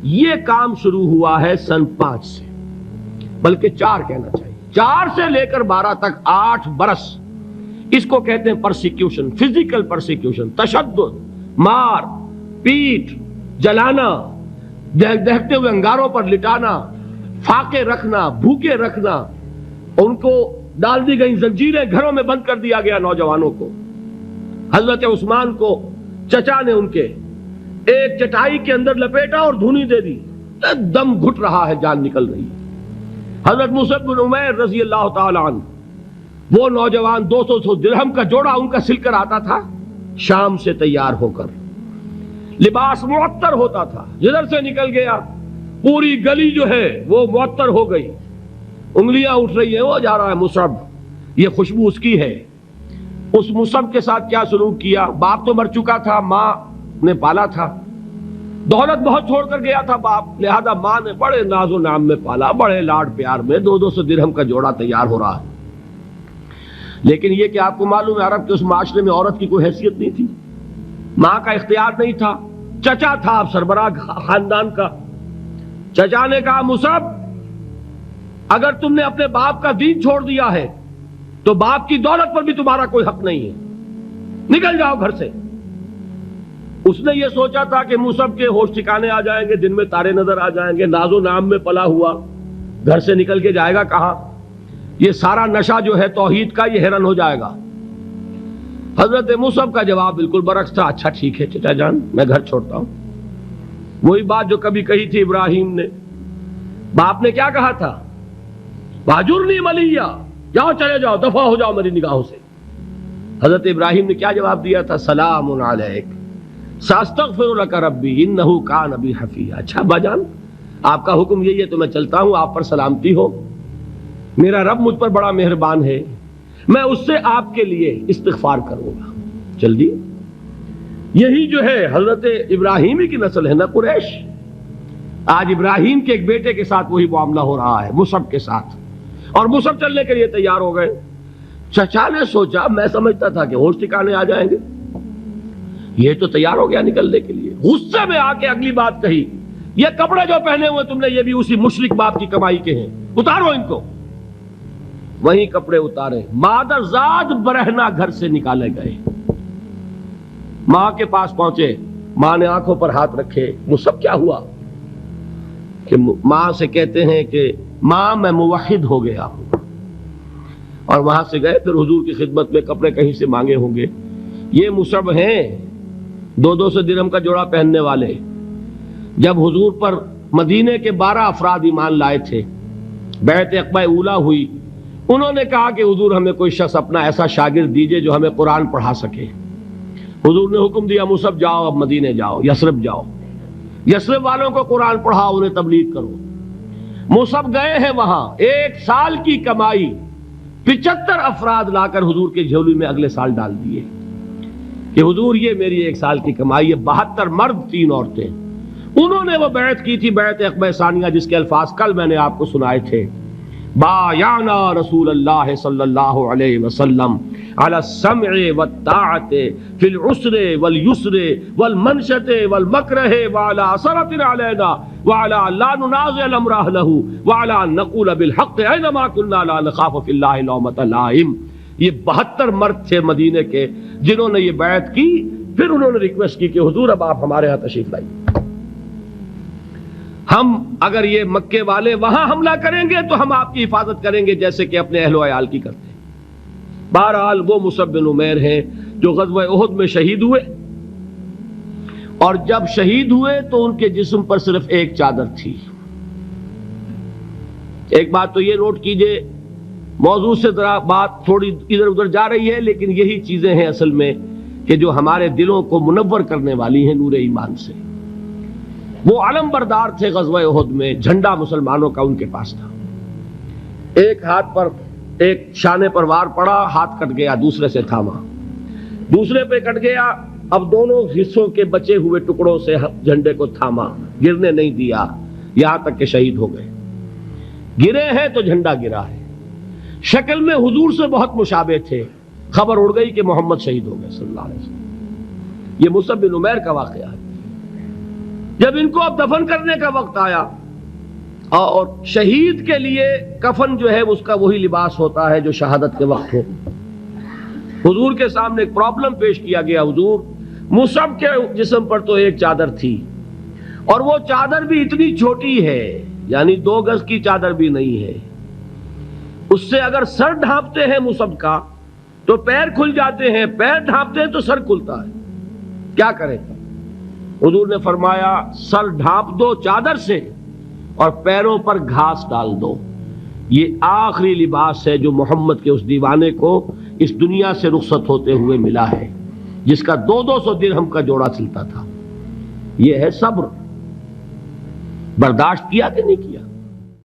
یہ کام شروع ہوا ہے سن 5 سے، بلکہ 4 کہنا چاہیے، 4 سے لے کر 12 تک 8 برس اس کو کہتے ہیں پرسیکیوشن، فزیکل پرسیکیوشن، تشدد، مار پیٹ، جلانا، دہتے ہوئے انگاروں پر لٹانا، فاقے رکھنا، بھوکے رکھنا، ان کو ڈال دی گئی زنجیریں، گھروں میں بند کر دیا گیا نوجوانوں کو۔ حضرت عثمان کو چچا نے ان کے ایک چٹائی کے اندر لپیٹا اور دھونی دے دی، دم گھٹ رہا ہے، جان نکل رہی ہے۔ حضرت مصعب بن عمیر رضی اللہ تعالی عنہ، وہ نوجوان 200 درہم کا جوڑا ان کا سل کر آتا تھا شام سے تیار ہو کر، لباس معطر ہوتا تھا، جدھر سے نکل گیا پوری گلی جو ہے وہ معطر ہو گئی، انگلیاں اٹھ رہی ہیں، وہ جا رہا ہے مصعب، یہ خوشبو اس کی ہے۔ اس مصعب کے ساتھ کیا سلوک کیا؟ باپ تو مر چکا تھا، ماں نے پالا تھا، دولت بہت چھوڑ کر گیا تھا باپ، لہذا ماں نے بڑے ناز و نام میں پالا، بڑے لاڈ پیار میں، 200 درہم کا جوڑا تیار ہو رہا ہے۔ لیکن یہ کہ آپ کو معلوم ہے عرب کے اس معاشرے میں عورت کی کوئی حیثیت نہیں تھی، ماں کا اختیار نہیں تھا، چچا تھا اب سربراہ خاندان کا۔ چچا نے کہا مصعب، اگر تم نے اپنے باپ کا دین چھوڑ دیا ہے تو باپ کی دولت پر بھی تمہارا کوئی حق نہیں ہے، نکل جاؤ گھر سے۔ اس نے یہ سوچا تھا کہ مصعب کے ہوش ٹھکانے آ جائیں گے، دن میں تارے نظر آ جائیں گے، ناز و نام میں پلا ہوا گھر سے نکل کے جائے گا کہاں، یہ سارا نشہ جو ہے توحید کا یہ ہرن ہو جائے گا۔ حضرت مصعب کا جواب بالکل برعکس تھا، اچھا ٹھیک ہے چچا جان، میں گھر چھوڑتا ہوں۔ وہی بات جو کبھی کہی تھی ابراہیم نے، باپ نے کیا کہا تھا؟ واجرنی ملیہ، جاؤ چلے جاؤ، دفع ہو جاؤ میری نگاہوں سے۔ حضرت ابراہیم نے کیا جواب دیا تھا؟ سلام علیک ساستغفر لک ربی انہ کان بی حفیہ۔ اچھا ابا جان، آپ کا حکم یہی ہے تو میں چلتا ہوں، آپ پر سلامتی ہو، میرا رب مجھ پر بڑا مہربان ہے، میں اس سے آپ کے لیے استغفار کروں گا۔ چل دی، یہی جو ہے حضرت ابراہیمی کی نسل ہے نا قریش۔ آج ابراہیم کے ایک بیٹے کے ساتھ وہی معاملہ ہو رہا ہے، مصعب کے ساتھ، اور مصعب چلنے کے لیے تیار ہو گئے۔ چچا نے سوچا، میں سمجھتا تھا کہ ہوش ٹھکانے آ جائیں گے، یہ تو تیار ہو گیا نکلنے کے لیے۔ غصے میں آ کے اگلی بات کہی، یہ کپڑے جو پہنے ہوئے تم نے یہ بھی اسی مشرک باپ کی کمائی کے ہیں، اتارو ان کو۔ وہیں کپڑے اتارے، مادر زاد برہنہ گھر سے نکالے گئے۔ ماں کے پاس پہنچے، ماں نے آنکھوں پر ہاتھ رکھے، مصعب کیا ہوا؟ کہ ماں سے کہتے ہیں کہ ماں میں موحد ہو گیا ہوں، اور وہاں سے گئے، پھر حضور کی خدمت میں کپڑے کہیں سے مانگے ہوں گے۔ یہ مصعب ہیں 200 درہم کا جوڑا پہننے والے۔ جب حضور پر مدینے کے 12 افراد ایمان لائے تھے، بیعت عقبہ اولیٰ ہوئی، انہوں نے کہا کہ حضور ہمیں کوئی شخص اپنا ایسا شاگرد دیجئے جو ہمیں قرآن پڑھا سکے۔ حضور نے حکم دیا مصعب جاؤ، اب مدینے جاؤ، یثرب جاؤ، یثرب والوں کو قرآن پڑھاؤ، انہیں تبلیغ کرو۔ مصعب گئے ہیں وہاں، 1 سال کی کمائی 75 افراد لا کر حضور کے جھولی میں اگلے سال ڈال دیے کہ حضور یہ میری 1 سال کی کمائی ہے۔ 72 مرد 3 عورتیں، انہوں نے وہ بیعت کی تھی، بیعت عقبہ ثانیہ، جس کے الفاظ کل میں نے آپ کو سنائے تھے۔ بایعنا رسول اللہ صلی اللہ علیہ وسلم علی السمع والطاعت فی العسر والیسر والمنشط والمکرہ وعلی اثرۃ علینا وعلی لا ننازع الامر اہلہ وعلی ان نقول بالحق اینما کنا لا نخاف فی اللہ لومۃ لائم۔ یہ 72 مرد تھے مدینے کے جنہوں نے یہ بیعت کی۔ پھر انہوں نے ریکویسٹ کی کہ حضور اب آپ ہمارے ہاں تشریف لائیے، ہم اگر یہ مکے والے وہاں حملہ کریں گے تو ہم آپ کی حفاظت کریں گے جیسے کہ اپنے اہل و عیال کی کرتے ہیں۔ بہرحال وہ مصعب بن عمیر ہیں جو غزوہ احد میں شہید ہوئے، اور جب شہید ہوئے تو ان کے جسم پر صرف ایک چادر تھی۔ ایک بات تو یہ نوٹ کیجئے، موضوع سے ذرا بات تھوڑی ادھر ادھر جا رہی ہے، لیکن یہی چیزیں ہیں اصل میں کہ جو ہمارے دلوں کو منور کرنے والی ہیں نور ایمان سے۔ وہ علم بردار تھے غزوہ احد میں، جھنڈا مسلمانوں کا ان کے پاس تھا۔ ایک ہاتھ پر، ایک شانے پر وار پڑا، ہاتھ کٹ گیا، دوسرے سے تھاما، دوسرے پہ کٹ گیا، اب دونوں حصوں کے بچے ہوئے ٹکڑوں سے جھنڈے کو تھاما، گرنے نہیں دیا، یہاں تک کہ شہید ہو گئے۔ گرے ہیں تو جھنڈا گرا ہے۔ شکل میں حضور سے بہت مشابہ تھے، خبر اڑ گئی کہ محمد شہید ہو گئے صلی اللہ علیہ وسلم۔ یہ مصعب بن عمیر کا واقعہ ہے۔ جب ان کو اب دفن کرنے کا وقت آیا، اور شہید کے لیے کفن جو ہے اس کا وہی لباس ہوتا ہے جو شہادت کے وقت ہو، حضور کے سامنے ایک پرابلم پیش کیا گیا. حضور، مصعب کے جسم پر تو ایک چادر تھی، اور وہ چادر بھی اتنی چھوٹی ہے، یعنی 2 گز کی چادر بھی نہیں ہے. اس سے اگر سر ڈھانپتے ہیں مصعب کا تو پیر کھل جاتے ہیں، پیر ڈھانپتے ہیں تو سر کھلتا ہے. کیا کریں؟ حضور نے فرمایا سر ڈھانپ دو چادر سے اور پیروں پر گھاس ڈال دو. یہ آخری لباس ہے جو محمد کے اس دیوانے کو اس دنیا سے رخصت ہوتے ہوئے ملا ہے، جس کا 200 درہم کا جوڑا سلتا تھا. یہ ہے صبر. برداشت کیا کہ نہیں کیا؟